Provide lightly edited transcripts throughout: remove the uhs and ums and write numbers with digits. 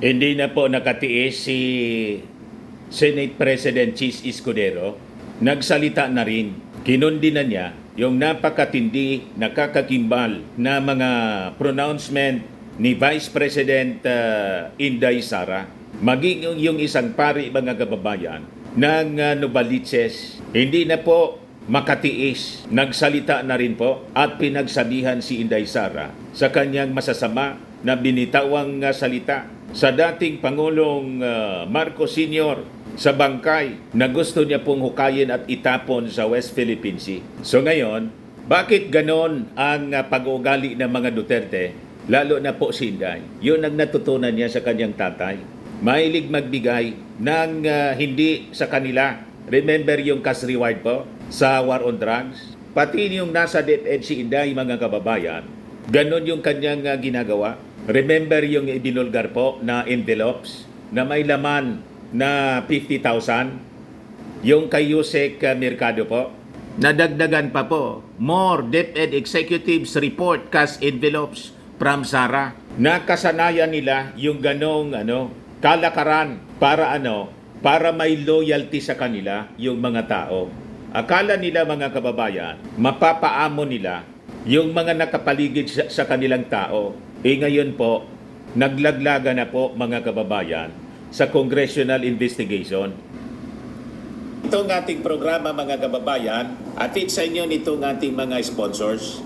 Hindi na po nakatiis si Senate President Chis Escudero. Nagsalita na rin. Kinundi na niya yung napakatindi, nakakakimbal na mga pronouncement ni Vice President Inday Sara. Maging yung isang pari mga kababayan ng Novaliches. Hindi na po makatiis. Nagsalita na rin po at pinagsabihan si Inday Sara sa kanyang masasama na binitawang salita sa dating Pangulong Marcos Sr. sa bangkay na gusto niya pong hukayin at itapon sa West Philippine Sea. So ngayon, bakit ganon ang pag-uugali ng mga Duterte, lalo na po si Inday? Yun ang natutunan niya sa kanyang tatay. Mahilig magbigay ng hindi sa kanila. Remember yung cash reward po sa war on drugs? Pati yung nasa DepEd si Inday, mga kababayan, ganon yung kanyang ginagawa. Remember yung ibinulgar po na envelopes na may laman na 50,000? Yung kay Yusek Mercado po. Nadagdagan pa po, more DepEd executives report cash envelopes from Sara. Nakasanayan nila yung ganong kalakaran para may loyalty sa kanila yung mga tao. Akala nila, mga kababayan, mapapaamo nila yung mga nakapaligid sa kanilang tao. Ngayon po, naglaglaga na po, mga kababayan, sa congressional investigation. Itong ating programa, mga kababayan, atid sa inyo nitong ating mga sponsors.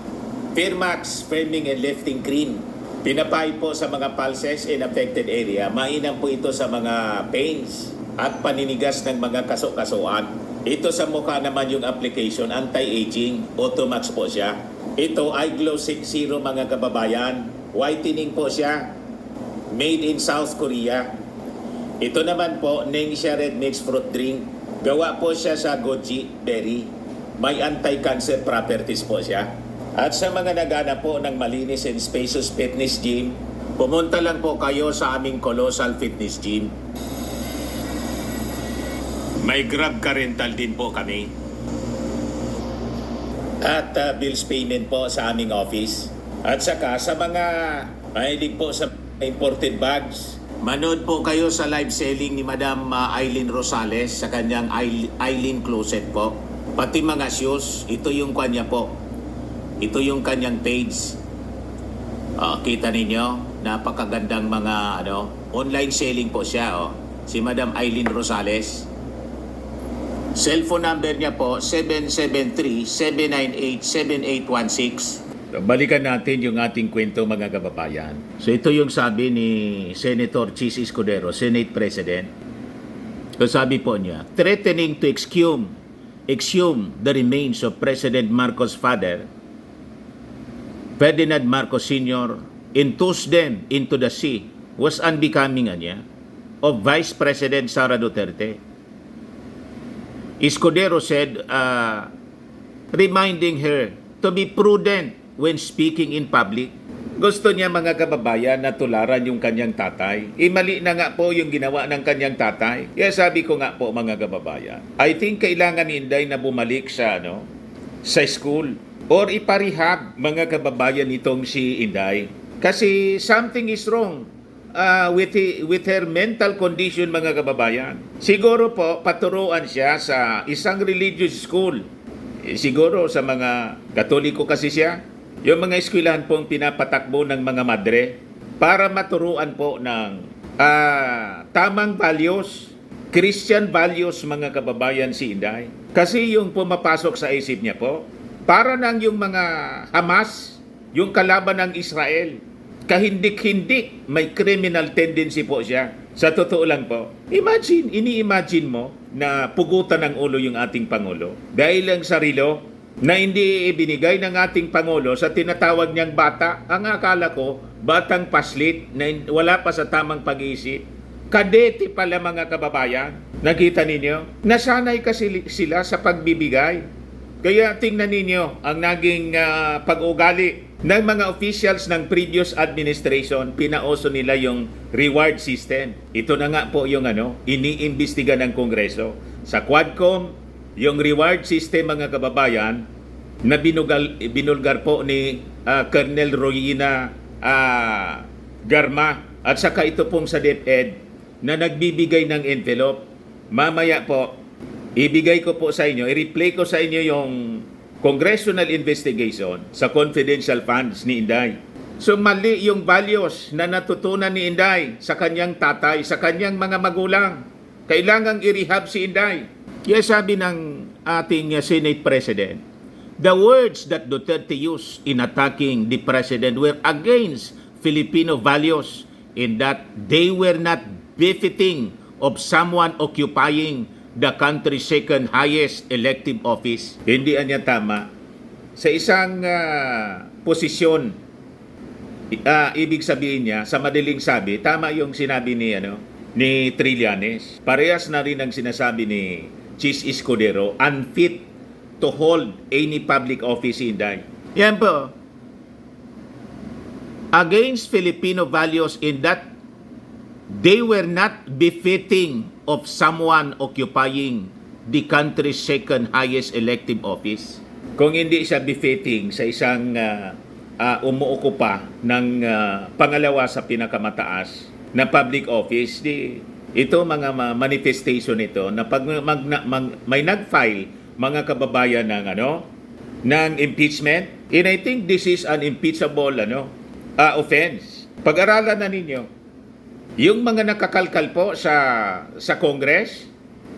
Firmax Firming and Lifting Cream. Pinapay po sa mga pulses in affected area. Mainam po ito sa mga pains at paninigas ng mga kaso-kasuan. Ito sa mukha naman yung application, anti-aging, Automax po siya. Ito ay Glow 60, mga kababayan. Whitening po siya, made in South Korea. Ito naman po, Ningxia Red Mixed Fruit Drink. Gawa po siya sa goji berry. May anti-cancer properties po siya. At sa mga nagana po ng malinis and spacious fitness gym, pumunta lang po kayo sa aming Colossal Fitness Gym. May Grab car rental din po kami. At bills payment po sa aming office. At saka sa mga mahilig po sa imported bags, manood po kayo sa live selling ni Madam Eileen Rosales sa kanyang Eileen Closet po. Pati mga shoes, ito yung kanya po. Ito yung kanyang page. Kita ninyo, napakagandang mga online selling po siya. Si Madam Eileen Rosales. Cellphone number niya po, 773-798-7816. Balikan natin yung ating kwento, mga kababayan. So ito yung sabi ni Senator Chis Escudero, Senate President. So sabi po niya, threatening to exhume the remains of President Marcos' father, Ferdinand Marcos Sr., and toss them into the sea was unbecoming of Vice President Sara Duterte. Escudero said, reminding her to be prudent when speaking in public. Gusto niya, mga kababayan, na tularan yung kanyang tatay. Mali na nga po yung ginawa ng kanyang tatay. Kaya sabi ko nga po, mga kababayan, I think kailangan ni Inday na bumalik sa school or iparehab, mga kababayan, itong si Inday. Kasi something is wrong with her mental condition, mga kababayan. Siguro po, paturuan siya sa isang religious school. Siguro sa mga Katoliko kasi siya. Yung mga eskwelahan pong pinapatakbo ng mga madre para maturuan po ng tamang values, Christian values, mga kababayan, si Inday. Kasi yung pumapasok sa isip niya po, para nang yung mga Hamas, yung kalaban ng Israel, kahindik-hindik, may criminal tendency po siya. Sa totoo lang po, ini-imagine mo na pugutan ng ulo yung ating Pangulo dahil lang sa relo na hindi ibinigay ng ating Pangulo sa tinatawag niyang bata. Ang akala ko, batang paslit na wala pa sa tamang pag-iisip. Kadete pala, mga kababayan. Nakita ninyo? Nasanay kasi sila sa pagbibigay. Kaya tingnan ninyo ang naging pag-ugali ng mga officials ng previous administration. Pinauso nila yung reward system. Ito na nga po yung iniimbestiga ng Kongreso. Sa Quadcom, yung reward system, mga kababayan, na binulgar po ni Colonel Royina Garma at saka ito pong sa DepEd na nagbibigay ng envelope. Mamaya po, ibigay ko po sa inyo, i-replay ko sa inyo yung congressional investigation sa confidential funds ni Inday. So mali yung values na natutunan ni Inday sa kanyang tatay, sa kanyang mga magulang. Kailangang i-rehab si Inday. Kaya sabi ng ating Senate President, the words that Duterte used in attacking the President were against Filipino values in that they were not befitting of someone occupying the country's second highest elective office. Hindi niya tama. Sa isang posisyon, ibig sabihin niya, sa madaling sabi, tama yung sinabi ni Trillanes. Parehas na rin ang sinasabi ni Chis Escudero, unfit to hold any public office in Inday. Yan po. Against Filipino values in that they were not befitting of someone occupying the country's second highest elective office. Kung hindi siya befitting sa isang umuokupa ng pangalawa sa pinakamataas na public office, ito mga manifestation ito na pag may nag-file mga kababayan ng impeachment, and I think this is an impeachable offense. Pag-aralan na ninyo yung mga nakakalkal po sa Congress,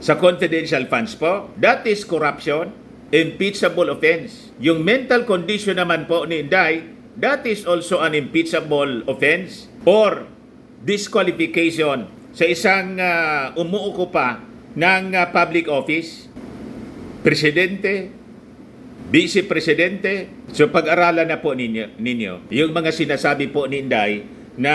sa confidential funds po, that is corruption, impeachable offense. Yung mental condition naman po ni Inday, that is also an impeachable offense or disqualification sa isang umuukupa ng public office, presidente, vice-presidente. So pag-aralan na po ninyo yung mga sinasabi po ni Inday na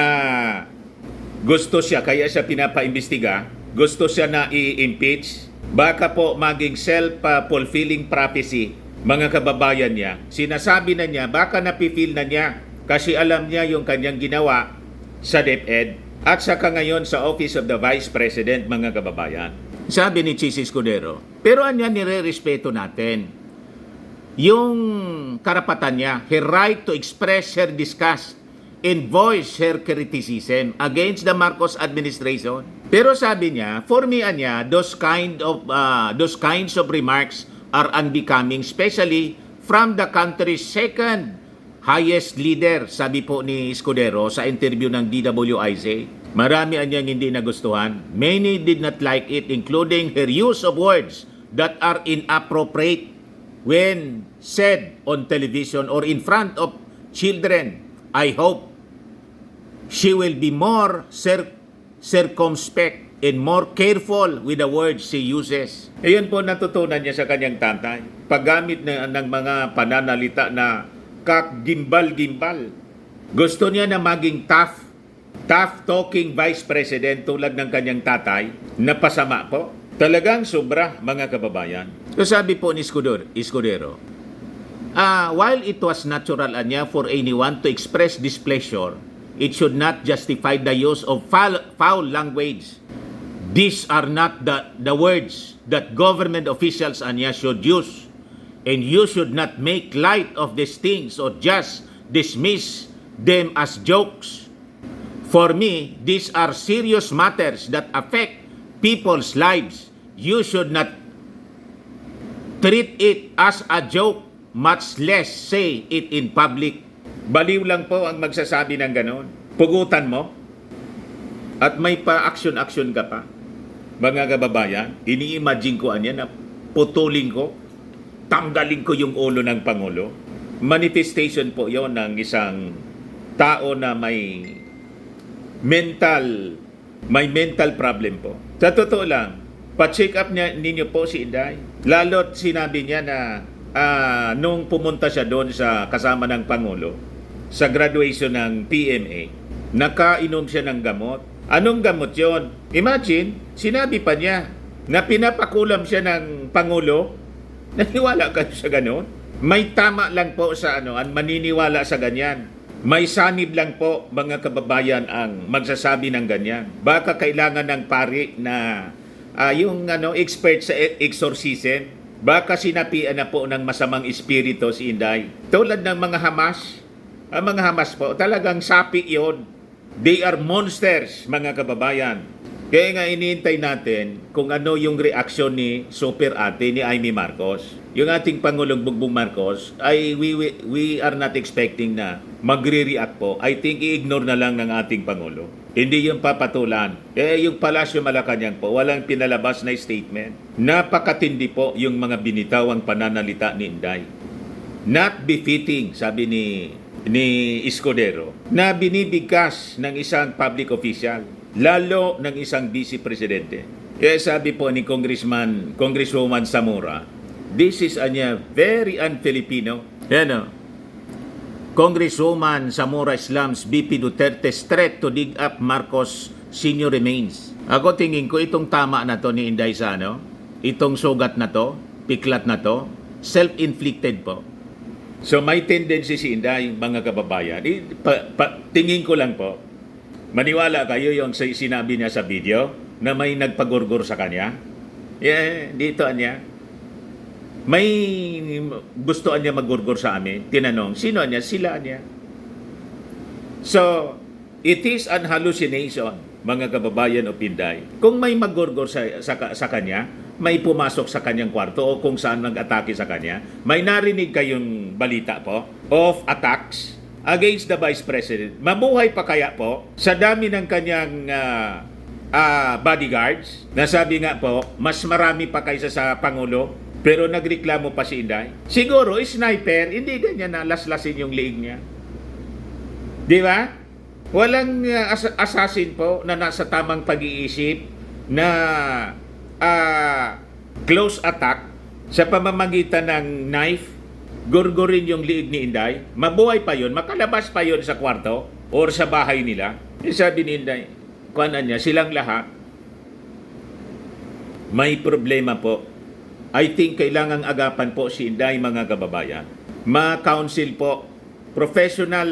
gusto siya, kaya siya pinapaimbestiga, gusto siya na i-impeach, baka po maging self-fulfilling prophecy, mga kababayan niya. Sinasabi na niya, baka napifeel na niya kasi alam niya yung kanyang ginawa sa DepEd at saka ngayon sa Office of the Vice President, mga kababayan. Sabi ni Chis Escudero, pero anya nire-respeto natin yung karapatan niya, her right to express her disgust and voice her criticism against the Marcos administration. Pero sabi niya, for me those kinds of remarks are unbecoming, especially from the country's second highest leader, sabi po ni Escudero sa interview ng DWIZ. Marami anyang hindi nagustuhan. Many did not like it, including her use of words that are inappropriate when said on television or in front of children. I hope she will be more circumspect and more careful with the words she uses. Ayun po natutunan niya sa kanyang tatay. Paggamit ng mga pananalita na kagimbal-gimbal. Gusto niya na maging tough-talking vice president tulad ng kanyang tatay na pasama po. Talagang sobra, mga kababayan. So sabi po ni Escudero, while it was natural anya for anyone to express displeasure, it should not justify the use of foul language. These are not the words that government officials anya should use, and you should not make light of these things or just dismiss them as jokes. For me, these are serious matters that affect people's lives. You should not treat it as a joke, much less say it in public. Baliw lang po ang magsasabi ng ganon. Pugutan mo at may pa-action-action ka pa. Mga kababayan, ini-imagine ko anya na putulin ko, tanggalin ko yung ulo ng Pangulo. Manifestation po yon ng isang tao na may mental problem po. Sa totoo lang, pa-check up ninyo po si Inday. Lalo't sinabi niya na nung pumunta siya doon sa kasama ng Pangulo sa graduation ng PMA, nakainom siya ng gamot. Anong gamot yon? Imagine, sinabi pa niya na pinapakulam siya ng Pangulo. Naniwala ka sa ganon? May tama lang po sa maniniwala sa ganyan. May sanib lang po, mga kababayan, ang magsasabi ng ganyan. Baka kailangan ng pari na yung expert sa exorcism. Baka sinapian na po ng masamang espiritu si Inday. Tulad ng mga Hamas. Ang mga Hamas po, talagang sapi yon They are monsters, mga kababayan. Kaya nga iniintay natin kung ano yung reaksyon ni Super Ate ni Amy Marcos. Yung ating Pangulong Bongbong Marcos ay we are not expecting na magre-react po. I think i-ignore na lang ng ating Pangulo. Hindi yung papatulan. Yung Palasyo Malacanang po, walang pinalabas na statement. Napakatindi po yung mga binitawang pananalita ni Inday. Not befitting, sabi ni Escudero, na binibigkas ng isang public official, lalo ng isang vice presidente. Kaya sabi po ni Congresswoman Zamora, this is very un-Filipino. Yan o. Congresswoman Zamora slams BP Duterte's threat to dig up Marcos senior remains. Ako tingin ko itong tama na to ni Inday Sano, itong sugat na to, piklat na to, self-inflicted po. So may tendency si Inday, mga kababayan, tingin ko lang po, maniwala kayo yung sinabi niya sa video na may nagpagurgur sa kanya? Dito niya. May gustoan niya magurgur sa amin. Tinanong, sino niya? Sila niya. So, it is an hallucination, mga kababayan o Pinday. Kung may magurgur sa kanya, may pumasok sa kanyang kwarto o kung saan nag-atake sa kanya, may narinig kayong balita po of attacks against the Vice President. Mabuhay pa kaya po sa dami ng kanyang bodyguards? Nasabi nga po, mas marami pa kaysa sa Pangulo. Pero nagreklamo pa si Inday. Siguro, sniper, hindi ganyan na laslasin yung liig niya. Di ba? Walang assassin po na nasa tamang pag-iisip na close attack sa pamamagitan ng knife, gurgurin yung liig ni Inday. Mabuhay pa yun, makalabas pa yun sa kwarto or sa bahay nila. Sabi ni Inday, kuhanan niya, silang lahat, may problema po. I think kailangang agapan po si Inday, mga kababayan. Ma-counsel po, professional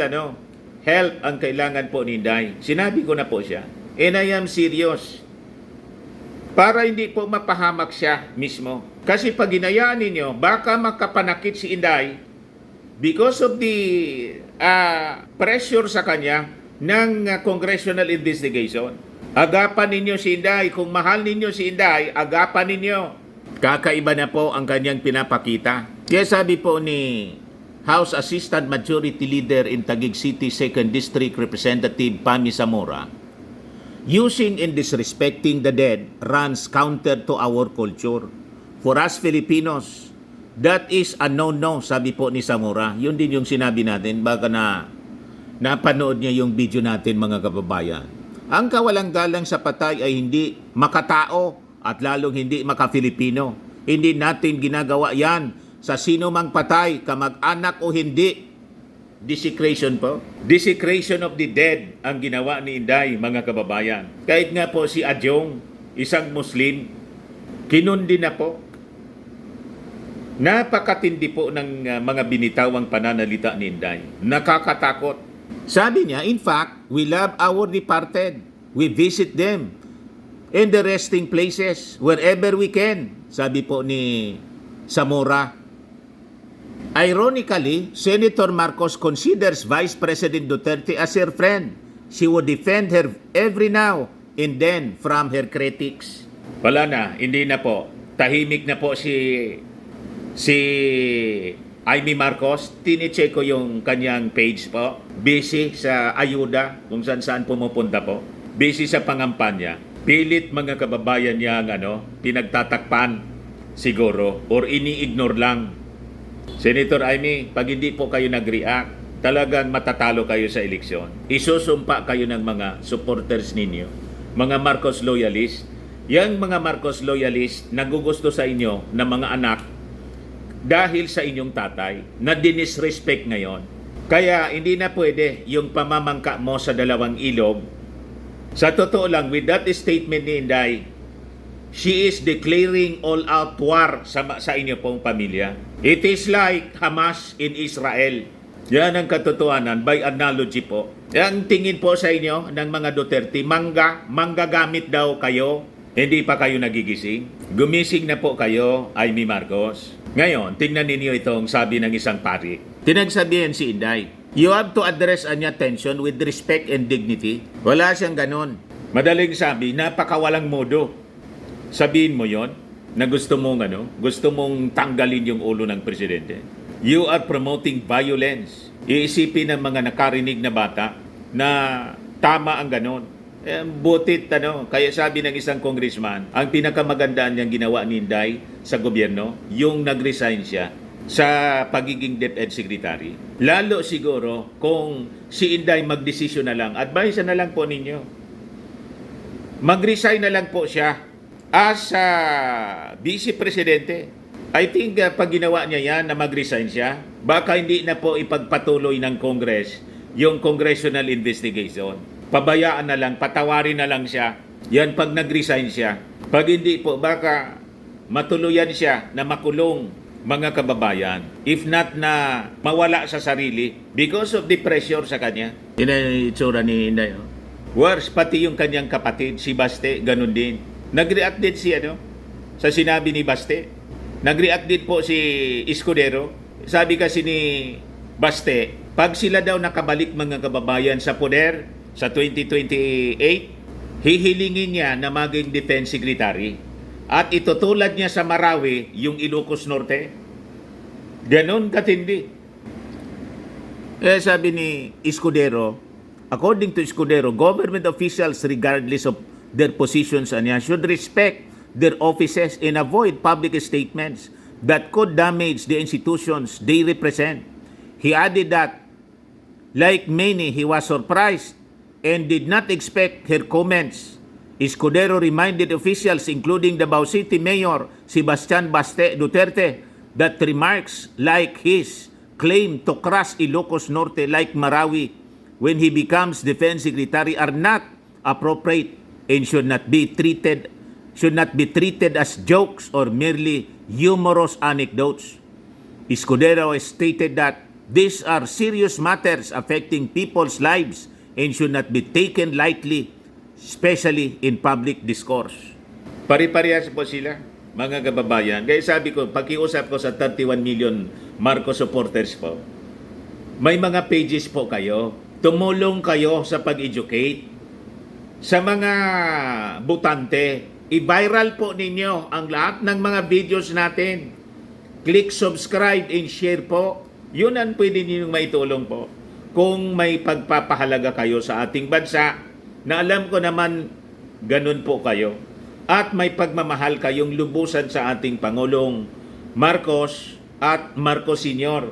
help ang kailangan po ni Inday. Sinabi ko na po siya. And I am serious. Para hindi po mapahamak siya mismo. Kasi pag ginayaan ninyo, baka makapanakit si Inday because of the pressure sa kanya ng congressional investigation. Agapan ninyo si Inday. Kung mahal ninyo si Inday, agapan ninyo. Kakaiba na po ang kanyang pinapakita. Kaya sabi po ni House Assistant Majority Leader in Taguig City 2nd District Representative Pami Zamora, using and disrespecting the dead runs counter to our culture. For us Filipinos, that is a no-no, sabi po ni Zamora. Yun din yung sinabi natin, baka napanood niya yung video natin, mga kababayan. Ang kawalang-galang sa patay ay hindi makatao at lalong hindi maka-Filipino. Hindi natin ginagawa yan sa sino mang patay, kamag-anak o hindi. Desecration po. Desecration of the dead ang ginawa ni Inday, mga kababayan. Kahit nga po si Adyong, isang Muslim, kinundi na po. Napakatindi po ng mga binitawang pananalita ni Inday. Nakakatakot. Sabi niya, in fact, we love our departed. We visit them in the resting places wherever we can, sabi po ni Zamora. Ironically, Senator Marcos considers Vice President Duterte as her friend. She would defend her every now and then from her critics. Wala na, hindi na po. Tahimik na po si Amy Marcos. Tinicheck ko yung kanyang page po. Busy sa ayuda, kung saan pumupunta po. Busy sa pangampanya. Pilit, mga kababayan niya pinagtatakpan siguro or ini-ignore lang. Senator Amy, pag hindi po kayo nag-react, talagang matatalo kayo sa eleksyon. Isusumpa kayo ng mga supporters ninyo, mga Marcos loyalist. Yang mga Marcos loyalist nagugusto sa inyo na mga anak dahil sa inyong tatay na dinisrespect ngayon. Kaya hindi na pwede yung pamamangka mo sa dalawang ilog. Sa totoo lang, with that statement ni Inday, she is declaring all-out war sa inyo pong pamilya. It is like Hamas in Israel. Yan ang katotohanan by analogy po. Ang tingin po sa inyo ng mga Duterte, manggagamit daw kayo, hindi pa kayo nagigising. Gumising na po kayo, Amy Marcos. Ngayon, tingnan ninyo itong sabi ng isang pari. Tinagsabihan si Inday, You have to address anya tension with respect and dignity. Wala siyang ganon. Madaling sabi, napakawalang modo. Sabihin mo yon na gusto mong tanggalin yung ulo ng presidente. You are promoting violence. Iisipin ng mga nakarinig na bata na tama ang ganon. Butit, kaya sabi ng isang congressman, ang pinakamagandaan niyang ginawa ni Inday sa gobyerno, yung nag-resign siya sa pagiging DepEd Secretary. Lalo siguro kung si Inday magdesisyon na lang, advice na lang po ninyo. Mag-resign na lang po siya as Vice Presidente. I think pag ginawa niya yan na mag-resign siya, baka hindi na po ipagpatuloy ng Congress yung congressional investigation. Pabayaan na lang, patawarin na lang siya. Yan pag nag-resign siya. Pag hindi po, baka matuluyan siya na makulong mga kababayan. If not na mawala sa sarili because of the pressure sa kanya. Yun ang itsura ni Inday. Worse, pati yung kanyang kapatid, si Baste, ganun din. Nag-react din sa sinabi ni Baste. Nag-react din po si Escudero. Sabi kasi ni Baste, pag sila daw nakabalik mga kababayan sa poder sa 2028, hihilingin niya na maging Defense Secretary. At itutulad niya sa Marawi yung Ilocos Norte. Ganon katindi. Sabi ni Escudero, according to Escudero, government officials regardless of their positions should respect their offices and avoid public statements that could damage the institutions they represent. He added that, like many, he was surprised and did not expect her comments. Escudero reminded officials, including Davao City Mayor Sebastian Baste Duterte, that remarks like his claim to crush Ilocos Norte like Marawi when he becomes Defense Secretary are not appropriate and should not be treated as jokes or merely humorous anecdotes. Escudero stated that these are serious matters affecting people's lives and should not be taken lightly, especially in public discourse. Pari-parehas po sila, mga kababayan. Kaya sabi ko, pakiusap ko sa 31 million Marcos supporters po, may mga pages po kayo. Tumulong kayo sa pag-educate sa mga butante. I-viral po ninyo ang lahat ng mga videos natin. Click subscribe and share po. Yun ang pwede ninyong maitulong po. Kung may pagpapahalaga kayo sa ating bansa, na alam ko naman ganun po kayo. At may pagmamahal kayong lubusan sa ating Pangulong Marcos at Marcos Sr.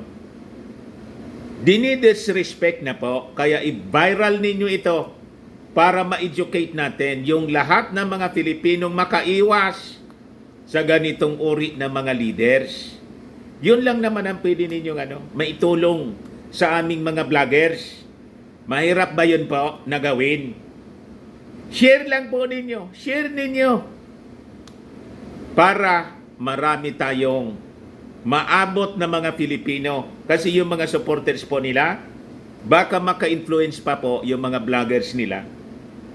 Dinidisrespect na po, kaya i-viral ninyo ito para ma-educate natin yung lahat ng mga Pilipinong makaiwas sa ganitong uri ng mga leaders. Yun lang naman ang pwede ninyong maitulong sa aming mga vloggers. Mahirap ba yun po na gawin? Share lang po ninyo. Share ninyo. Para marami tayong maabot na mga Pilipino. Kasi yung mga supporters po nila, baka maka-influence pa po yung mga vloggers nila.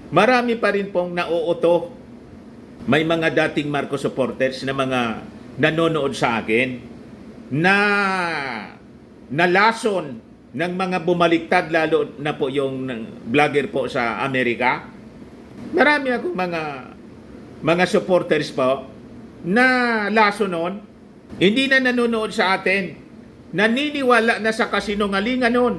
Marami pa rin pong nauuto. May mga dating Marcos supporters na mga nanonood sa akin na nalason ng mga bumaliktad, lalo na po yung vlogger po sa Amerika. Marami akong mga supporters po na laso noon, hindi na nanonood sa atin, naniniwala na sa kasinungalingan noon.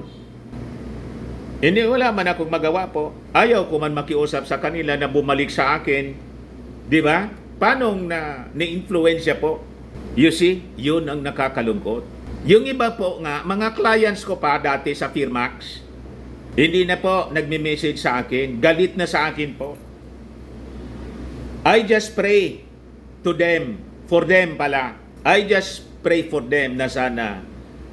Hindi, wala man akong magawa po. Ayaw ko man makiusap sa kanila na bumalik sa akin. Di ba? Paano na-influensya po? You see, yun ang nakakalungkot. Yung iba po nga, mga clients ko pa dati sa Firmax, hindi na po nagme-message sa akin. Galit na sa akin po. I just pray to them, for them pala. I just pray for them na sana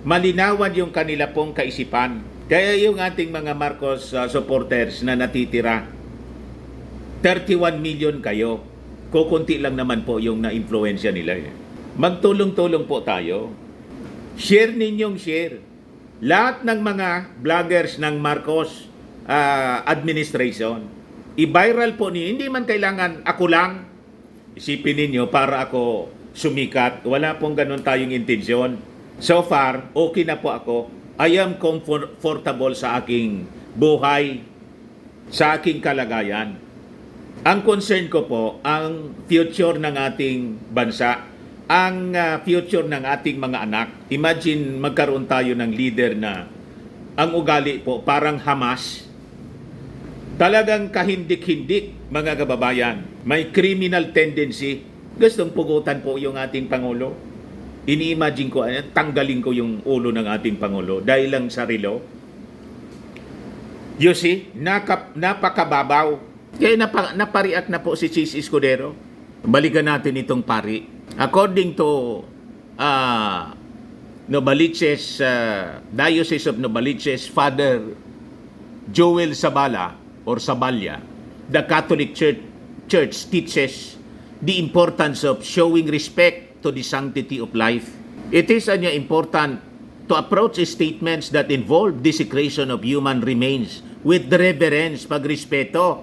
malinawan yung kanila pong kaisipan. Kaya yung ating mga Marcos supporters na natitira, 31 million kayo. Kukunti lang naman po yung na-influensya nila. Magtulong-tulong po tayo. Share ninyong share. Lahat ng mga vloggers ng Marcos administration, i-viral po niyo. Hindi man kailangan ako lang. Isipin ninyo para ako sumikat. Wala pong ganun tayong intensyon. So far, okay na po ako. I am comfortable sa aking buhay, sa aking kalagayan. Ang concern ko po, ang future ng ating bansa, ang future ng ating mga anak. Imagine magkaroon tayo ng leader na ang ugali po parang Hamas. Talagang kahindik-hindik, mga kababayan. May criminal tendency. Gustong pugutan po yung ating Pangulo. Ini-imagine ko, tanggalin ko yung ulo ng ating Pangulo dahil lang sa relo. You see, napakababaw. Kaya napariak na po si Chis Escudero. Balikan natin itong pari. According to Novaliches, Diocese of Novaliches, Father Joel Sabala or Sabalya, the Catholic Church teaches the importance of showing respect to the sanctity of life. It is important to approach statements that involve desecration of human remains with reverence, pagrespeto,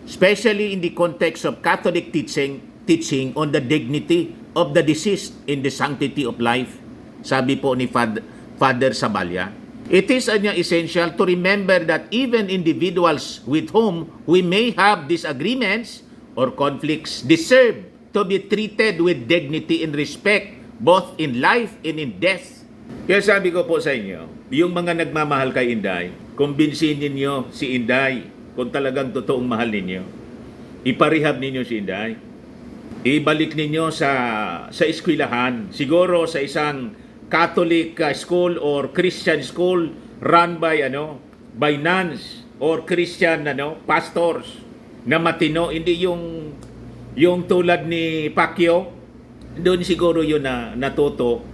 especially in the context of Catholic teaching on the dignity of the deceased in the sanctity of life. Sabi po ni Father Sabalya, it is essential to remember that even individuals with whom we may have disagreements or conflicts deserve to be treated with dignity and respect both in life and in death. Kaya sabi ko po sa inyo, yung mga nagmamahal kay Inday, kumbinsin ninyo si Inday kung talagang totoong mahal ninyo. Iparehab ninyo si Inday. Ibalik ninyo sa eskwelahan, siguro sa isang Catholic school or Christian school run by nuns or Christian pastors na matino, hindi yung tulad ni Pacquiao. Doon siguro yun na natuto.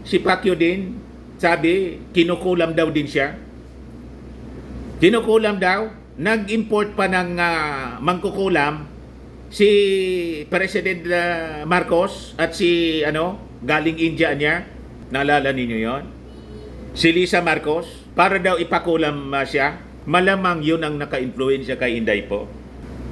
Si Pacquiao din, sabi, kinukulam daw din siya. Kinukulam daw. Nag-import pa ng mangkukulam si President Marcos at si galing India niya. Naalala ninyo yon? Si Lisa Marcos, para daw ipakulam siya. Malamang yun ang naka-influensya kay Inday po.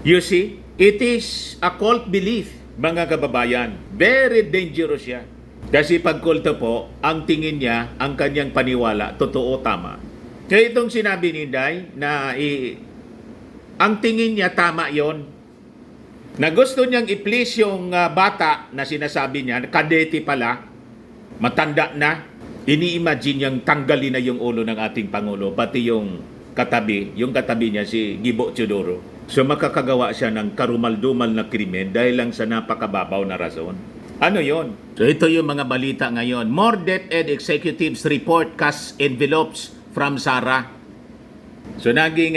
You see, it is a cult belief, mga kababayan. Very dangerous siya. Kasi pag kulto po, ang tingin niya, ang kanyang paniwala, totoo, tama. Kaya itong sinabi ni Inday na ang tingin niya tama yon, na gusto niyang i-please yung bata na sinasabi niya, kadete pala, matanda na, ini-imagine niyang tanggalin na yung ulo ng ating Pangulo, pati yung katabi niya si Gibo Teodoro. So makakagawa siya ng karumal-dumal na krimen dahil lang sa napakababaw na rason. Ano yon? So ito yung mga balita ngayon. More DepEd executives report cash envelopes from Sara. So naging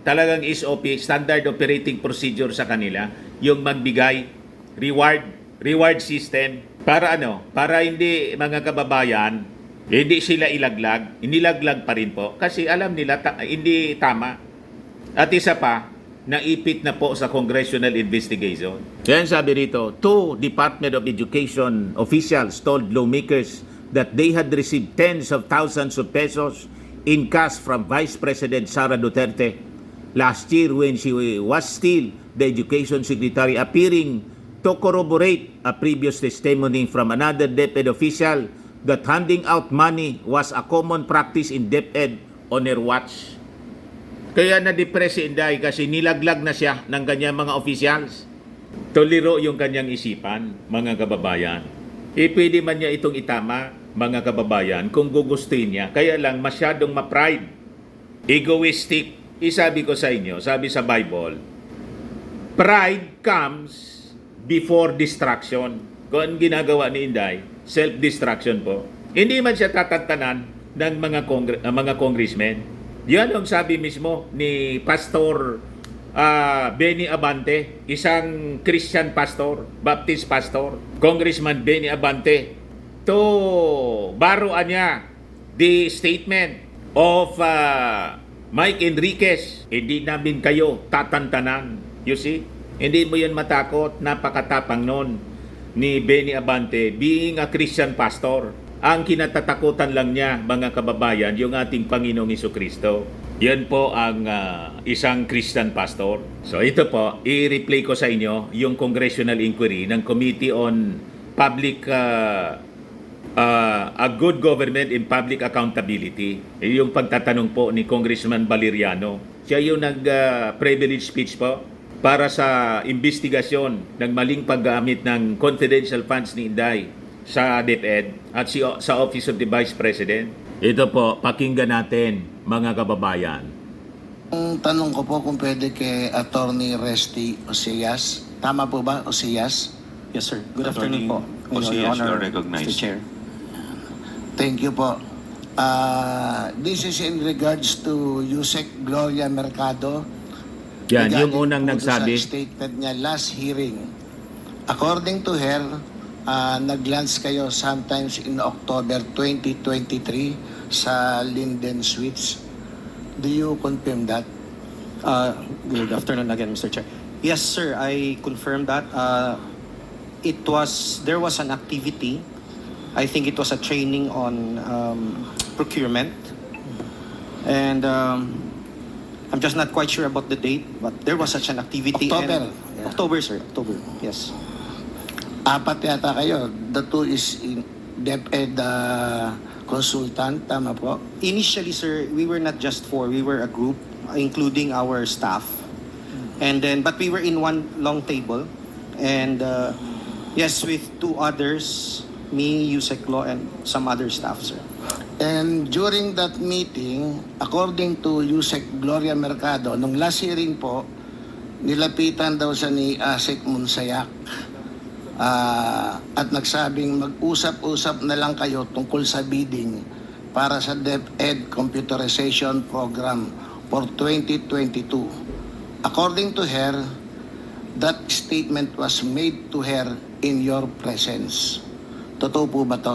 talagang SOP, standard operating procedure sa kanila, yung magbigay reward system para para hindi, mga kababayan, hindi sila inilaglag pa rin po kasi alam nila hindi tama. At isa pa, naipit na po sa congressional investigation. Yan sabi rito, 2 Department of Education officials told lawmakers that they had received tens of thousands of pesos in cash from Vice President Sara Duterte last year when she was still the Education Secretary, appearing to corroborate a previous testimony from another DepEd official that handing out money was a common practice in DepEd on her watch. Kaya na-depress si Inday kasi nilaglag na siya ng kanyang mga officials. Tolero yung kanyang isipan, mga kababayan. Pwede man niya itong itama, mga kababayan, kung gugustuhin niya. Kaya lang masyadong ma-pride, egoistic. Isabi ko sa inyo, sabi sa Bible, pride comes before distraction. Kung ang ginagawa ni Inday, self-distraction po. Hindi man siya tatantanan ng mga congressmen. Yan ang sabi mismo ni Pastor Benny Abante, isang Christian pastor, Baptist pastor, Congressman Benny Abante, to baruan niya the statement of Mike Enriquez. Hindi namin kayo tatantanan. You see? Hindi mo yun matakot, napakatapang nun ni Benny Abante, being a Christian pastor. Ang kinatatakutan lang niya, mga kababayan, yung ating Panginoong Jesucristo. Yan po ang isang Christian pastor. So ito po, i-replay ko sa inyo yung congressional inquiry ng Committee on Public a good government and public accountability. Yung pagtatanong po ni Congressman Valeriano. Siya yung nag-privilege speech po para sa investigasyon ng maling paggamit ng confidential funds ni Inday sa DepEd at sa Office of the Vice President. Ito po, pakinggan natin mga kababayan. Ang tanong ko po kung pwede kay Attorney Resty Oseas. Tama po ba, Oseas? Yes, sir. Good Attorney afternoon po. Oseas, you are recognized. Mr. Chair. Thank you po. This is in regards to Yusek Gloria Mercado. Yan, yung Regarding unang po nagsabi. Sa statement niya last hearing. According to her, nag-lunch kayo sometimes in October 2023 sa Linden Suites. Do you confirm that? Good afternoon again, Mr. Chair. Yes, sir. I confirm that. There was an activity. I think it was a training on procurement. And I'm just not quite sure about the date, but there was such an activity. October. And, October, sir. October. Yes. Apat yata kayo. The two is in DepEd consultant. Tama po? Initially, sir, we were not just four. We were a group, including our staff. And then, but we were in one long table. And yes, with two others, me, Yusek Law, and some other staff, sir. And during that meeting, according to Yusek Gloria Mercado, nung last hearing po, nilapitan daw siya ni Asek Munsayak at nagsabing mag-usap-usap na lang kayo tungkol sa bidding para sa DepEd Computerization Program for 2022. According to her, that statement was made to her in your presence. Totoo po ba to?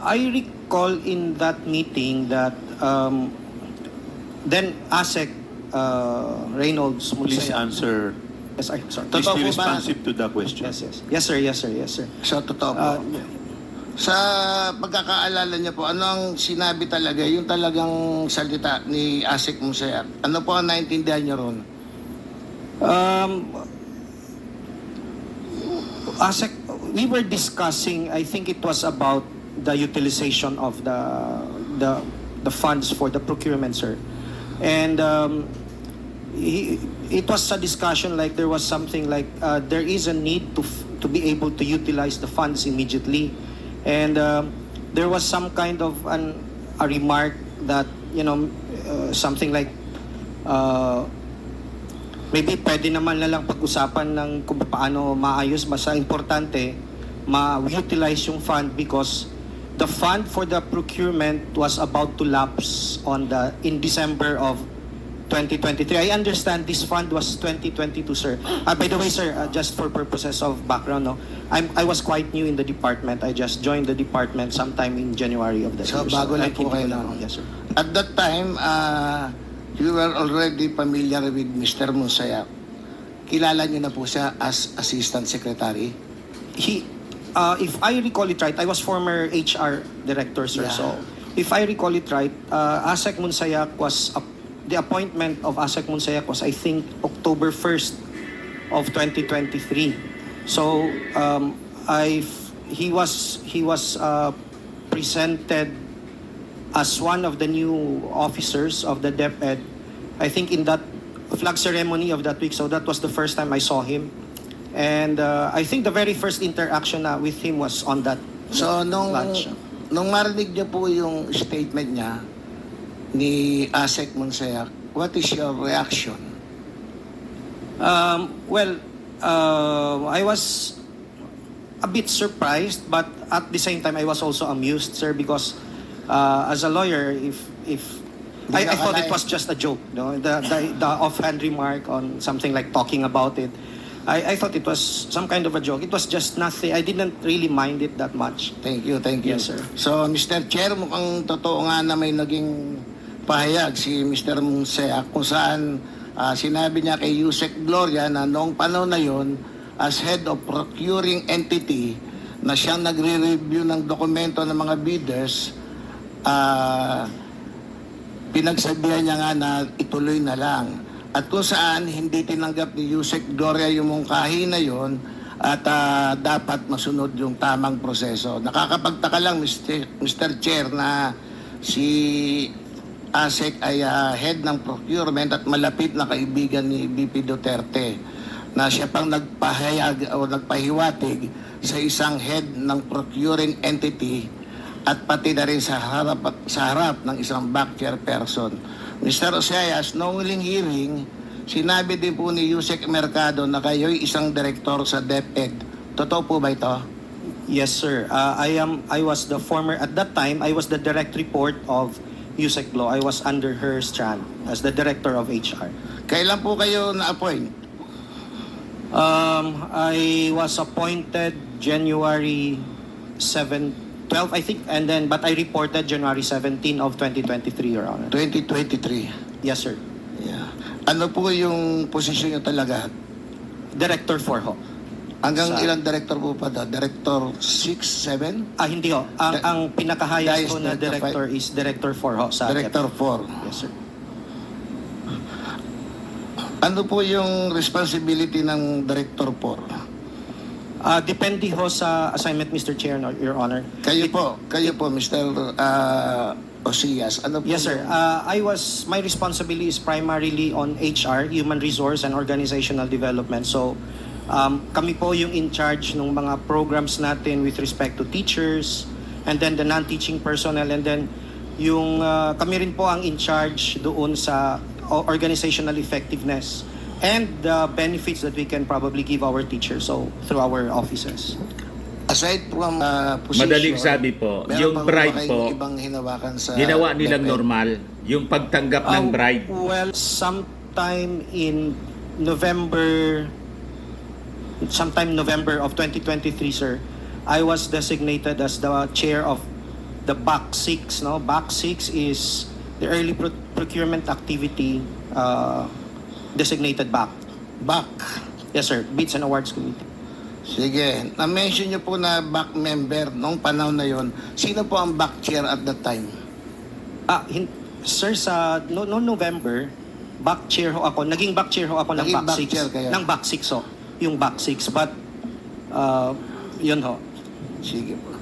I recall in that meeting that then ASEC Reynolds Please Mulsaya. answer. Yes, sorry. Please Totoo be po ba? responsive to the question. Yes, yes. Yes, sir. Yes, sir. Yes, sir. So, totoo po. Sa pagkakaalala niya po, ano ang sinabi talaga, yung talagang salita ni Asik Musaya? Ano po ang naintindihan niyo ron? ASEC, we were discussing, I think it was about the utilization of the funds for the procurement, sir. And it was a discussion like there was something like there is a need to be able to utilize the funds immediately. And there was some kind of a remark that, something like maybe pwede naman na lang pag-usapan ng kung paano maayos, basta importante ma-utilize yung fund because the fund for the procurement was about to lapse in December of 2023. I understand this fund was 2022, sir. By the way, sir, just for purposes of background, no, I was quite new in the department. I just joined the department sometime in January of this So, year. bago lang po kayo lang. lang. Yes, sir. At that time, you were already familiar with Mr. Musaya. Kilala niyo na po siya as Assistant Secretary? If I recall it right, I was former HR director, sir. Yeah. So, if I recall it right, Asek Munsayak was the appointment of Asek Munsayak was, I think, October 1st of 2023. So, he was presented as one of the new officers of the DepEd. I think in that flag ceremony of that week. So that was the first time I saw him. And I think the very first interaction with him was on that So, nung lunch. marinig niyo po yung statement niya ni Asek Munsayak, what is your reaction? I was a bit surprised, but at the same time, I was also amused, sir, because as a lawyer, I thought it was just a joke, no? The offhand remark on something like talking about it. I thought it was some kind of a joke. It was just nothing. I didn't really mind it that much. Thank you, thank you. Yes, sir. So, Mr. Chair, mukhang totoo nga na may naging pahayag si Mr. Munsayak kung saan sinabi niya kay Yusek Gloria na noong panahon na yon as head of procuring entity na siyang nagre-review ng dokumento ng mga bidders, pinagsabihan niya nga na ituloy na lang. At kung saan hindi tinanggap ni Yusek Gloria yung mungkahi na yon at dapat masunod yung tamang proseso. Nakakapagtaka lang, Mr. Chair, na si ASEC ay head ng procurement at malapit na kaibigan ni BP Duterte, na siya pang nagpahayag o nagpahiwatig sa isang head ng procuring entity at pati na rin sa harap ng isang back chairperson. Mr. Oseas, noong huling hearing, sinabi din po ni Yusek Mercado na kayo'y isang direktor sa DepEd. Totoo po ba ito? Yes, sir. I was the former, at that time, I was the direct report of Yusek Glo. I was under her strand as the director of HR. Kailan po kayo na-appoint? I was appointed January 12, I think, and then, but I reported January 17 of 2023, Your Honor. 2023. Yes, sir. Yeah. Ano po yung posisyon nyo talaga? Director 4 ho. Hanggang Sa- ilang director po pa daw? Director 6, 7? Hindi ho. Ang pinaka-highest Highest ko na director director is Director 4 ho. Sa Director 4. Yes, sir. Ano po yung responsibility ng Director 4? Depende ho sa assignment, Mr. Chair, no, Your Honor. Kayo po, Mr. Osias. Ano po? Yes, sir. My responsibility is primarily on HR, Human Resource and Organizational Development. So, kami po yung in charge ng mga programs natin with respect to teachers, and then the non-teaching personnel, and then yung kami rin po ang in charge doon sa organizational effectiveness and the benefits that we can probably give our teachers, so through our offices. Aside from position, Madaling sabi po, meron yung pa bribe kayong po, ibang hinawakan sa ginawa nilang DepEd? normal. Yung pagtanggap ng bribe. Well, sometime November of 2023, sir, I was designated as the chair of the BAC 6. No, BAC 6 is the early procurement activity designated BAC. Back. Yes, sir. Bids and Awards Committee. Sige. Na-mention nyo po na back member noong panahon na yon. Sino po ang back chair at that time? Sir, sa no November, back chair ho ako. Naging back chair ho ako ng Naging BAC back 6. chair kayo? Ng BAC 6 ho. Yung BAC 6. But, yun ho. Sige po.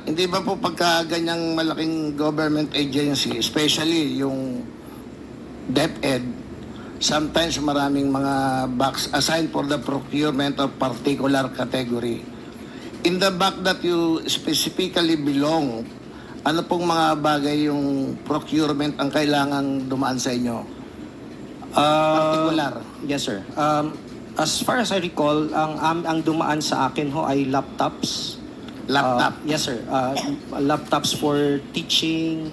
Hindi ba po pagka ganyang malaking government agency, especially yung DepEd, sometimes maraming mga box assigned for the procurement of particular category. In the back that you specifically belong, ano pong mga bagay yung procurement ang kailangang dumaan sa inyo? Particular. Yes, sir. As far as I recall, ang dumaan sa akin ho ay laptops. Laptop. Yes, sir. Laptops for teaching,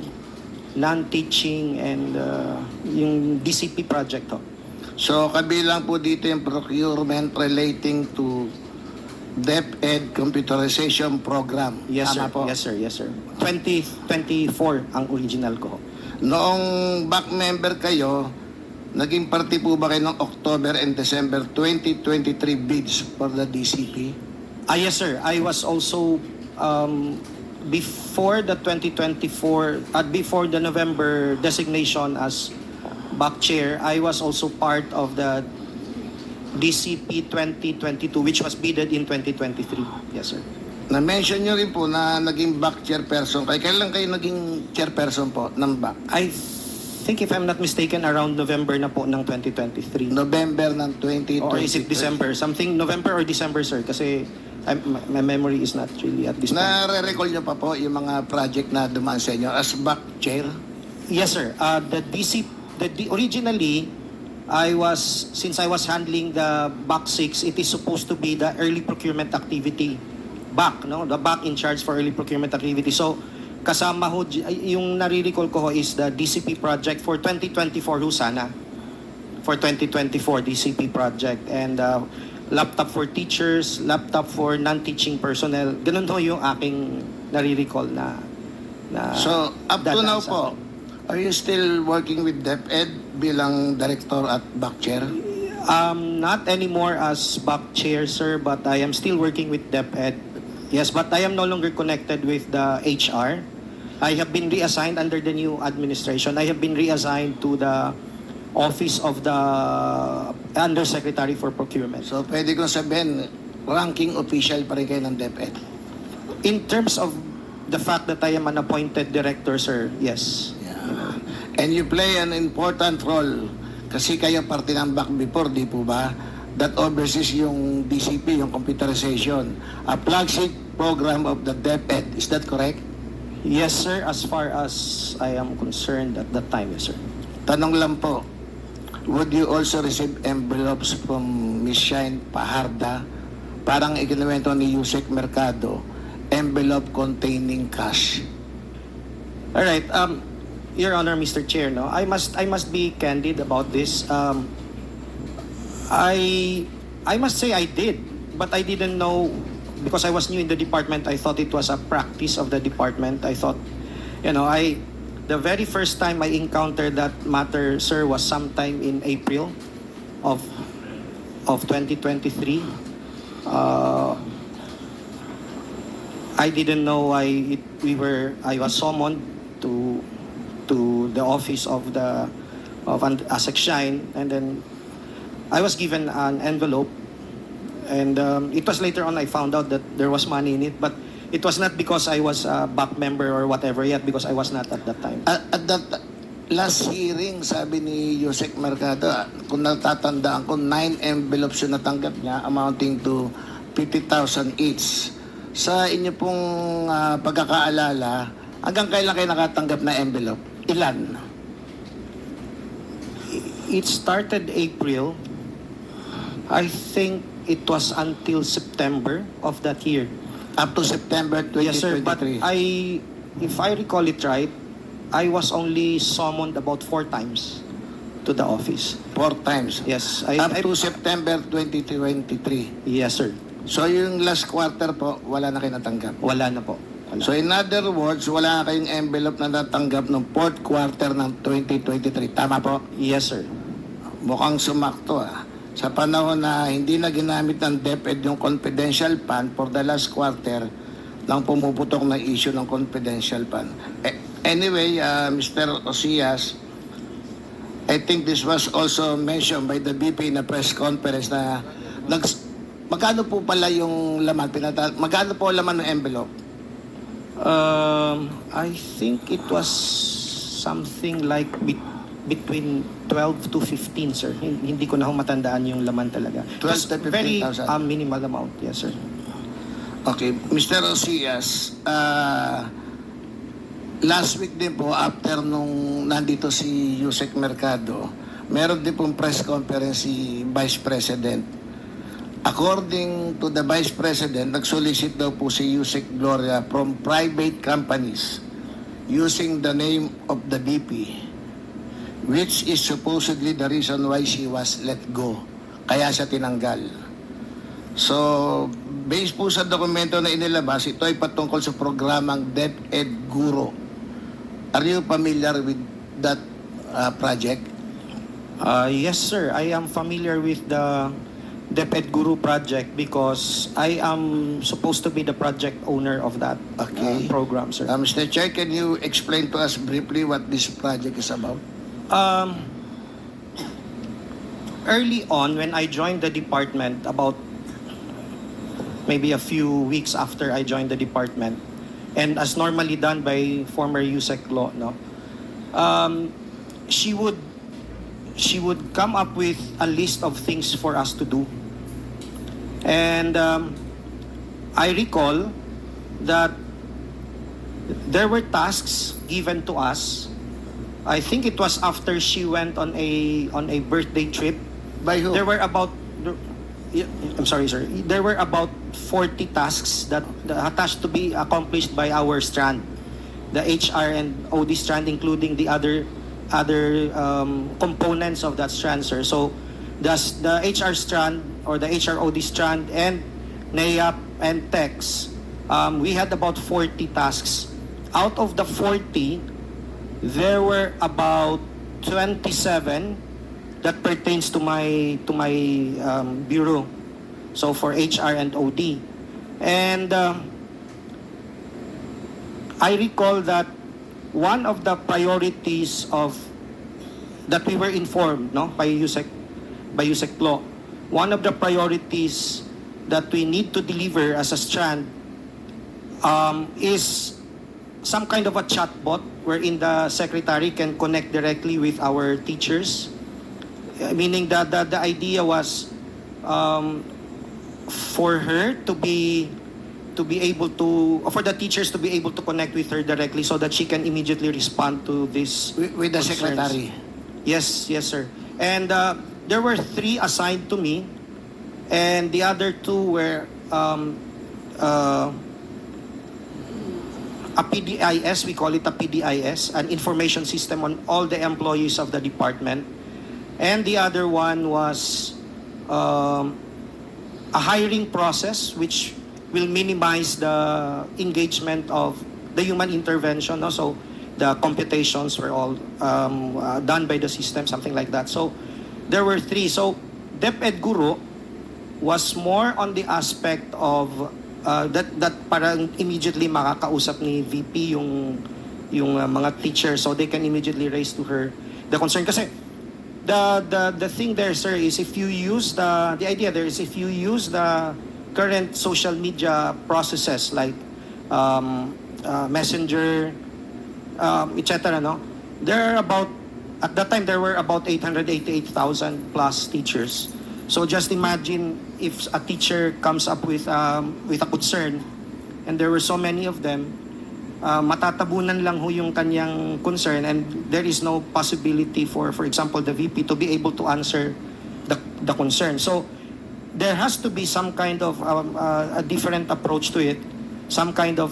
non-teaching, and yung DCP project ho. So, kabilang po dito yung procurement relating to DepEd Computerization Program. Yes, Tama sir. po. Yes, sir. Yes, sir. 2024 ang original ko ho. Noong back member kayo, naging party po ba kayo ng October and December 2023 bids for the DCP? Yes, sir. I was also, before the 2024, before the November designation as back chair, I was also part of the DCP 2022, which was bidded in 2023. Yes, sir. Na-mention nyo rin po na naging back chairperson. Kailan kayo naging chairperson po ng back? I think, if I'm not mistaken, around November na po ng 2023. November ng 2023. Or is it December? Something November or December, sir. Kasi my memory is not really at this point. Nare-recall nyo pa po yung mga project na dumaan sa inyo as back chair? Yes, sir. Originally, since I was handling the BAC 6, it is supposed to be the early procurement activity. BAC, no? The BAC in charge for early procurement activity. So, kasama ho, yung nare-recall ko ho is the DCP project for 2024 ho sana. For 2024 DCP project. And laptop for teachers, laptop for non-teaching personnel. Ganun ho yung aking nare-recall na So, up to dadaan now sa po, akin. are you still working with DepEd bilang director at back chair? Not anymore as back chair, sir, but I am still working with DepEd. Yes, but I am no longer connected with the HR. I have been reassigned under the new administration. I have been reassigned to the Office of the Undersecretary for Procurement. So pwede kong sabihin, ranking official pa rin kayo ng DepEd. In terms of the fact that I am an appointed director, sir, yes. Yeah. And you play an important role kasi kayo parte ng back before, di po ba? That oversees yung DCP, yung computerization. A flagship program of the DepEd. Is that correct? Yes, sir, as far as I am concerned at that time, yes, sir. Tanong lang po, would you also receive envelopes from Ms. Shine Paharda? Parang ikinuwento ni Yusek Mercado, envelope containing cash. All right, Your Honor, Mr. Chair, no, I must be candid about this. I must say I did, but I didn't know because I was new in the department. I thought it was a practice of the department. I thought, the very first time I encountered that matter, sir, was sometime in April of 2023. I didn't know I was summoned to the office of ASEC Shine, and then I was given an envelope, and it was later on I found out that there was money in it, but it was not because I was a BAC member or whatever yet, because I was not at that time. At that last hearing, sabi ni Yusek Mercado, kung natatandaan ko, 9 envelopes yung natanggap niya amounting to 50,000 each. Sa inyo pong pagkakaalala, hanggang kailan kayo nakatanggap na envelope? Ilan? It started April. I think it was until September of that year. Up to September 2023? Yes, sir. But if I recall it right, I was only summoned about 4 times to the office. 4 times? Yes. Up to September 2023? Yes, sir. So yung last quarter po, wala na kayo natanggap? Wala na po. Wala. So in other words, wala na kayong envelope na natanggap ng 4th quarter ng 2023. Tama po? Yes, sir. Mukhang sumakto Sa panahon na hindi na ginamit ng DepEd yung confidential fund for the last quarter, lang pumuputok na issue ng confidential fund. Anyway, Mr. Osias, I think this was also mentioned by the BP na press conference na magkano po pala yung laman? Magkano po laman ng envelope? I think it was something like between 12 to 15, sir. Hindi ko na matandaan yung laman talaga. 12 to 15,000? Very minimal amount, yes, sir. Okay, Mr. Osias, last week din po, after nung nandito si Yusek Mercado, meron din pong press conference si Vice President. According to the Vice President, nag-solicit daw po si Yusek Gloria from private companies using the name of the BP, which is supposedly the reason why she was let go. Kaya siya tinanggal. So, based po sa dokumento na inilabas, ito ay patungkol sa programang DepEd Guro. Are you familiar with that project? Yes, sir. I am familiar with the DepEd Guru project because I am supposed to be the project owner of that program, sir. Mr. Chair, can you explain to us briefly what this project is about? Early on, when I joined the department, about maybe a few weeks after I joined the department, and as normally done by former Yusek Law, she would come up with a list of things for us to do. And I recall that there were tasks given to us. I think it was after she went on a birthday trip. By who? There were about I'm sorry, sir. There were about 40 tasks that attached to be accomplished by our strand, the HR and OD strand, including the other components of that strand, sir. So, the HR strand or the HR OD strand and NAYAP and TEX, we had about 40 tasks. Out of the 40, there were about 27 that pertains to my bureau. So for HR and OD. And I recall that one of the priorities that we were informed by Yusek by USEC Law, one of the priorities that we need to deliver as a strand is some kind of a chatbot wherein the secretary can connect directly with our teachers. Meaning that the idea was for her to be able to, for the teachers to be able to connect with her directly so that she can immediately respond to this With the concerns. secretary. Yes, yes, sir. And there were 3 assigned to me, and the other 2 were a PDIS, we call it a PDIS, an information system on all the employees of the department. And the other one was a hiring process which will minimize the engagement of the human intervention. No? So the computations were all done by the system, something like that. So there were 3. So DepEd Guru was more on the aspect of that parang immediately makakausap ni VP yung mga teachers so they can immediately raise to her the concern. Kasi the thing there, sir, is if you use the idea there is if you use the current social media processes like Messenger, etc. No, there are about at that time there were about 888,000 plus teachers. So just imagine if a teacher comes up with a concern, and there were so many of them, matatabunan lang ho yung kanyang concern, and there is no possibility for example, the VP to be able to answer the concern. So there has to be some kind of a different approach to it, some kind of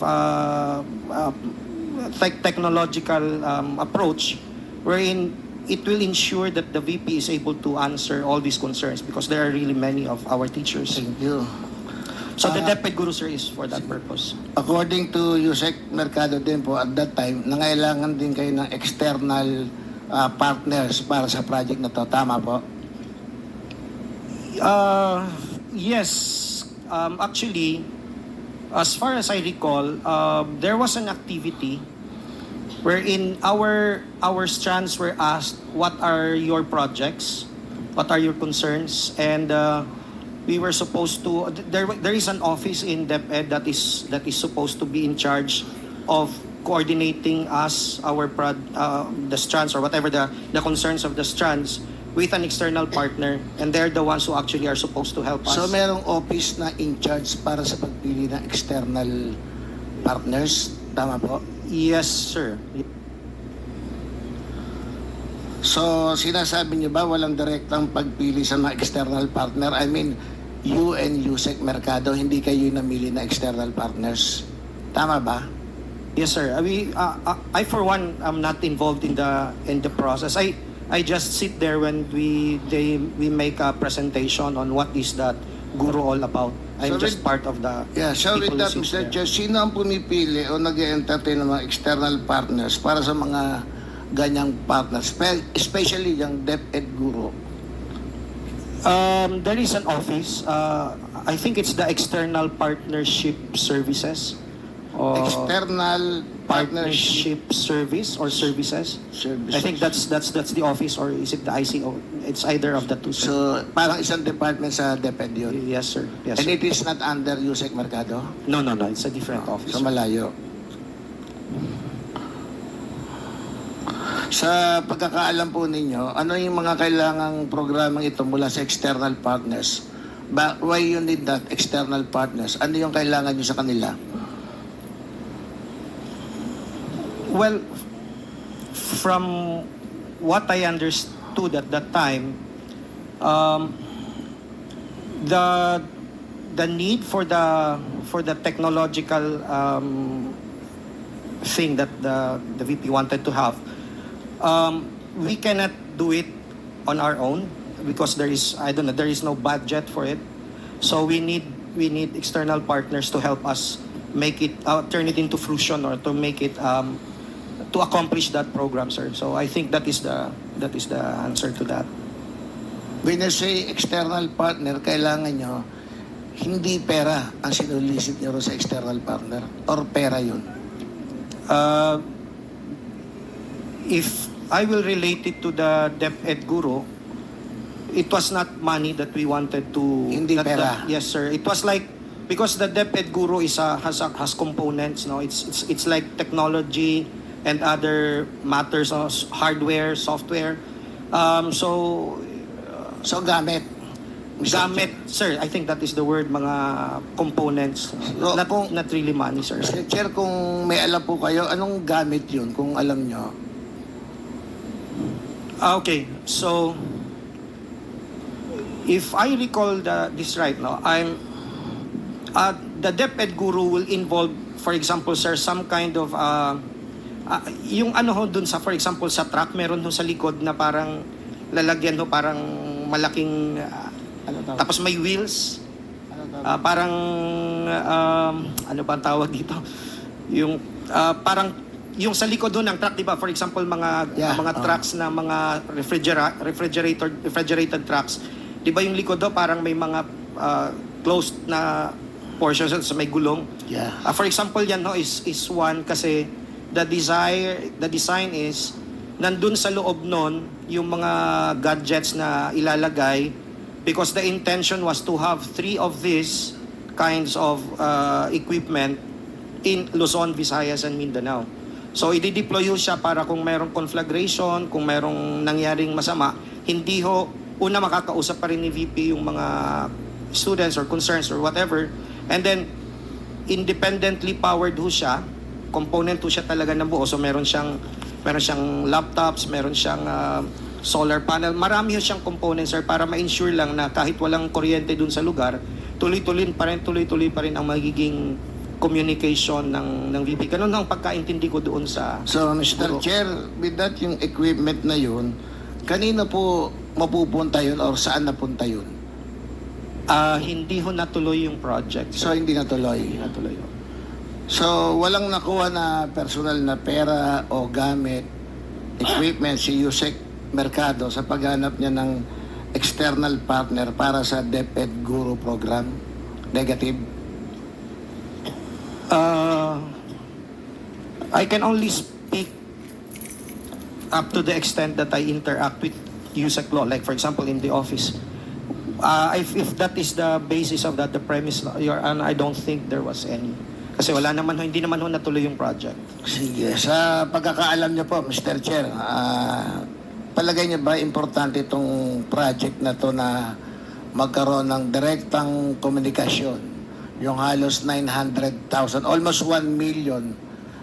technological approach, wherein it will ensure that the VP is able to answer all these concerns because there are really many of our teachers. Thank you. So the DepEd Guru, sir, is for that purpose. According to USEC Mercado din po, at that time, nangailangan din kayo ng external partners para sa project na to. Tama po? Yes. Actually, as far as I recall, there was an activity wherein our strands were asked, what are your projects? What are your concerns? And we were supposed to, there is an office in DepEd that is supposed to be in charge of coordinating us, the strands or whatever the concerns of the strands with an external partner, and they're the ones who actually are supposed to help us. So merong office na in charge para sa pagpili ng external partners. Tama po? Yes, sir. So sinasabi niyo ba walang direktang pagpili sa mga external partner? I mean, you and USEC Mercado, hindi kayo namili na external partners. Tama ba? Yes, sir. I for one am not involved in the process. I just sit there when we make a presentation on what is that Guru all about. I'm So just part of the Yeah, so with people that, who sits Mr. there. Chair, sino ang pumipili o nag-entertain ng mga external partners para sa mga ganyang partners, especially yung DepEd Guru? There is an office. I think it's the External Partnership Services. Or External Partnership Partnership Service or Services. Services. I think that's the office, or is it the ICO? It's either of the two, sir. So, parang isang department sa DepEd yun. Yes, sir. Yes, And sir. it is not under USEC Mercado? No. It's a different office. So, malayo. Sa pagkakaalam po ninyo, ano yung mga kailangang programang ito mula sa external partners? Why you need that external partners? Ano yung kailangan nyo sa kanila? Well, from what I understood at that time, the need for the technological thing that the VP wanted to have, we cannot do it on our own because there is no budget for it. So we need external partners to help us make it turn it into fruition, or to make it to accomplish that program, sir. So I think that is the answer to that. When you say external partner, kailangan nyo hindi pera ang sinulisit nyo sa external partner, or pera yun? If I will relate it to the DepEd Guru, it was not money that we wanted to... Hindi that- pera. Yes, sir. It was like, because the DepEd Guru has components, no? It's like technology and other matters, hardware, software. So gamit. Mr. gamit, sir, I think that is the word, mga components. So, Not really money, sir. Mr. Chair, kung may alam po kayo, anong gamit yun kung alam nyo? Okay, so if I recall this right now, the DepEd Guru will involve, for example, sir, some kind of yung ano ho dun sa, for example, sa truck, meron ho sa likod na parang lalagyan ho, parang malaking tapos may wheels. Parang ano ba ang tawag dito? Yung parang yung sa likod doon ng truck, 'di ba? For example, mga trucks na mga refrigerated trucks. 'Di ba yung likod do parang may mga closed na portions sa may gulong. Yeah. For example, yan no is one kasi the design is nandun sa loob nun yung mga gadgets na ilalagay, because the intention was to have 3 of these kinds of equipment in Luzon, Visayas, and Mindanao. So, i-deploy siya para kung merong conflagration, kung merong nangyaring masama, hindi ho, una makakausap pa rin ni VP yung mga students or concerns or whatever, and then, independently powered ho siya, component ho siya talaga ng buo. So, meron siyang laptops, meron siyang solar panel. Marami siyang components, sir, para ma-ensure lang na kahit walang kuryente dun sa lugar, tuloy-tuloy pa rin ang magiging communication ng VP. Ganun ang pagkaintindi ko doon sa... So, Mr. Chair, with that yung equipment na yun, kanina po mapupunta yun or saan napunta yun? Hindi ho natuloy yung project, sir. So, hindi natuloy. Hindi natuloy ho. So, walang nakuha na personal na pera o gamit, equipment si Yusek Mercado sa paghanap niya ng external partner para sa DepEd Guru program? Negative? I can only speak up to the extent that I interact with USEC law. Like, for example, in the office. If that is the basis of that, the premise, Your Honor, I don't think there was any. Kasi hindi naman ho natuloy yung project. Sige. Sa pagkakaalam niyo po, Mr. Chair, palagay niyo ba importante itong project na to na magkaroon ng direktang komunikasyon? Yung halos 900,000, almost 1 million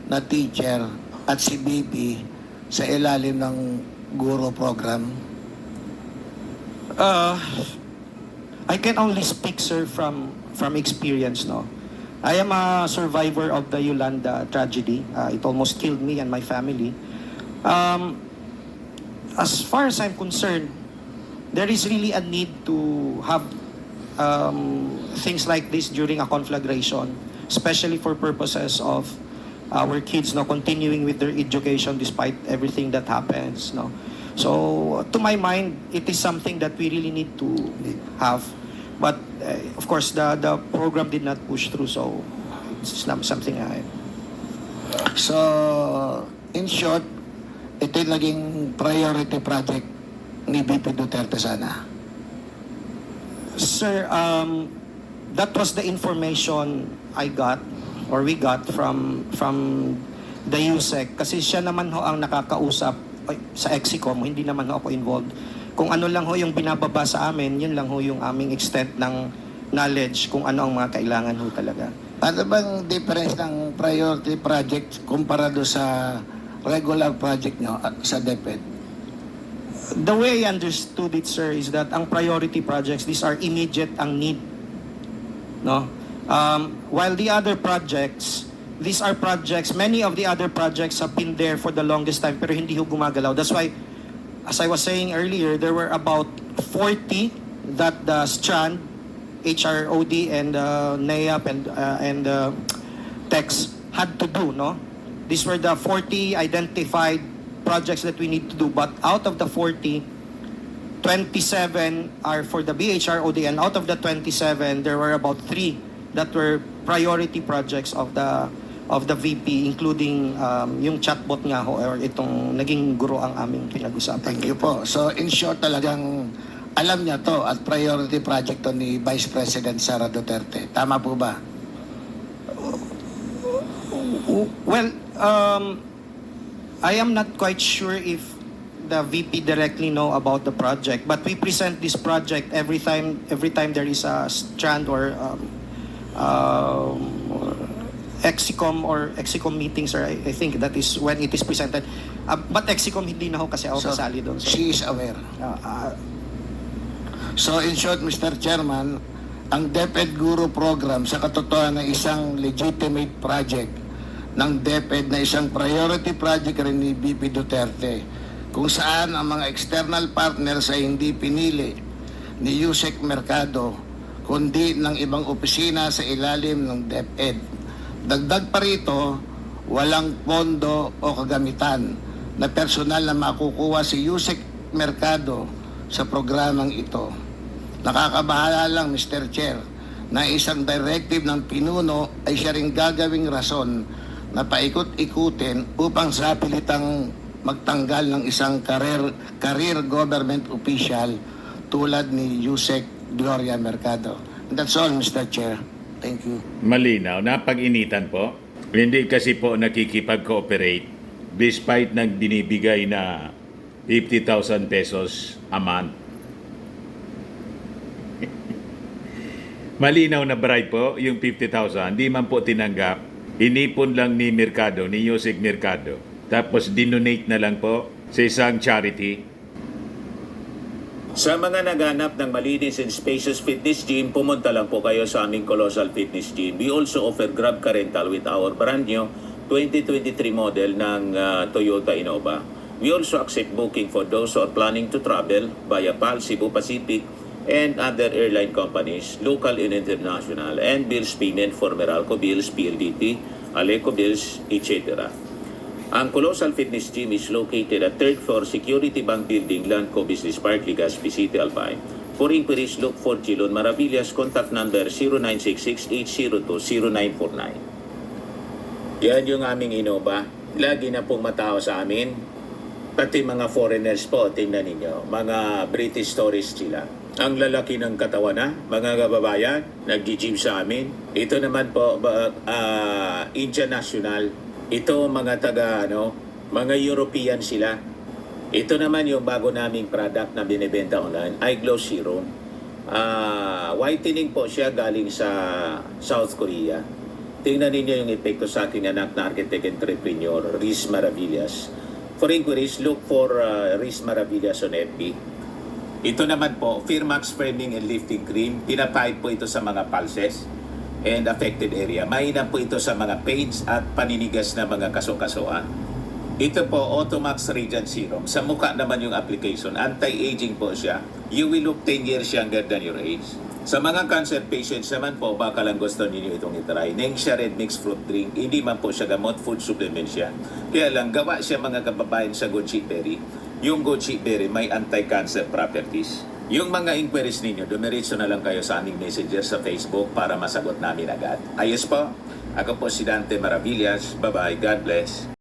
na teacher at si BP sa ilalim ng Guru program? I can only speak, sir, from experience, no? I am a survivor of the Yolanda tragedy. It almost killed me and my family. As far as I'm concerned, there is really a need to have things like this during a conflagration, especially for purposes of our kids, no, continuing with their education despite everything that happens, no. So, to my mind, it is something that we really need to have. But, of course, the program did not push through, so it's not something So, in short, ito yung naging priority project ni BP Duterte sana. Sir, that was the information I got or we got from the USEC, kasi siya naman ho ang nakakausap sa EXICOM, hindi naman ho ako involved. Kung ano lang ho yung binababa sa amin, yun lang ho yung aming extent ng knowledge kung ano ang mga kailangan ho talaga. Ano bang difference ng priority project komparado sa regular project nyo sa DepEd? The way I understood it, sir, is that ang priority projects, these are immediate ang need. No? While the other projects, these are projects, many of the other projects have been there for the longest time pero hindi ho gumagalaw. That's why, as I was saying earlier, there were about 40 that the Strand, HROD, and NAEAP and TEX had to do, no? These were the 40 identified projects that we need to do. But out of the 40, 27 are for the BHROD, and out of the 27, there were about 3 that were priority projects of the VP, including yung chatbot nga ho, or itong naging guro ang aming pinag-usapan. Thank you po. So in short talagang alam niya to at priority project to ni Vice President Sara Duterte. Tama po ba? Well, I am not quite sure if the VP directly know about the project, but we present this project every time there is a strand or Exicom meetings, or I think that is when it is presented. But Exicom hindi na ho kasi ako kasali doon. She is aware. So in short, Mr. Chairman, ang DepEd Guru Program sa katotohanan ay isang legitimate project ng DepEd na isang priority project rin ni VP Duterte, kung saan ang mga external partners ay hindi pinili ni Yusek Mercado kundi ng ibang opisina sa ilalim ng DepEd. Dagdag pa rito, walang pondo o kagamitan na personal na makukuha si Yusek Mercado sa programang ito. Nakakabahala lang, Mr. Chair, na isang directive ng pinuno ay siya ring gagawing rason na paikot-ikutin upang sa pilitang magtanggal ng isang career government official tulad ni Yusek Gloria Mercado. And that's all, Mr. Chair. Thank you. Malinaw, napag-initan po. Hindi kasi po nakikipag-cooperate despite nang binibigay na 50,000 pesos a month. Malinaw na bribe po yung 50,000, di man po tinanggap. Inipon lang ni Mercado, ni Yusek Mercado. Tapos dinonate na lang po sa isang charity. Sa mga naghanap ng malinis and spacious fitness gym, pumunta lang po kayo sa aming Colossal Fitness Gym. We also offer Grab Car Rental with our brand new 2023 model ng Toyota Innova. We also accept booking for those who are planning to travel via PAL, Cebu Pacific, and other airline companies, local and international, and bills payment for Meralco bills, PLDT, Aleco bills, etc. Ang Colossal Fitness Gym is located at 3rd floor Security Bank Building, Landco Business Park, Legazpi City, Albay. For inquiries, look for Chilon Maravillas. Contact number 0966-802-0949. Yan yung aming Innova. Lagi na pong matao sa amin. Pati mga foreigners po, tingnan ninyo. Mga British tourists sila. Ang lalaki ng katawan na, mga kababayan, nag-gym sa amin. Ito naman po, Indian National. Ito mga mga European sila. Ito naman yung bago naming product na binibenta online, iGlow Serum. Whitening po siya galing sa South Korea. Tingnan ninyo yung epekto sa aking anak na architect entrepreneur, Riz Maravillas. For inquiries, look for Riz Maravillas on FB. Ito naman po, Firmax Framing and Lifting Cream. Pinapahid po ito sa mga pulses and affected area. Mainam po ito sa mga pains at paninigas na mga kaso-kasoan. Ito po, Automax Radiant Serum. Sa mukha naman yung application. Anti-aging po siya. You will look 10 years younger than your age. Sa mga cancer patients naman po, baka lang gusto ninyo itong itry. Nengxia Red Mix Fruit Drink. Hindi man po siya gamot, food supplement siya. Kaya lang, gawa siya mga kababayan sa goji berry. Yung goji berry may anti-cancer properties. Yung mga inquiries ninyo, dumiretso na lang kayo sa aming messenger sa Facebook para masagot namin agad. Ayos po. Ako po si Dante Maravillas. Bye-bye. God bless.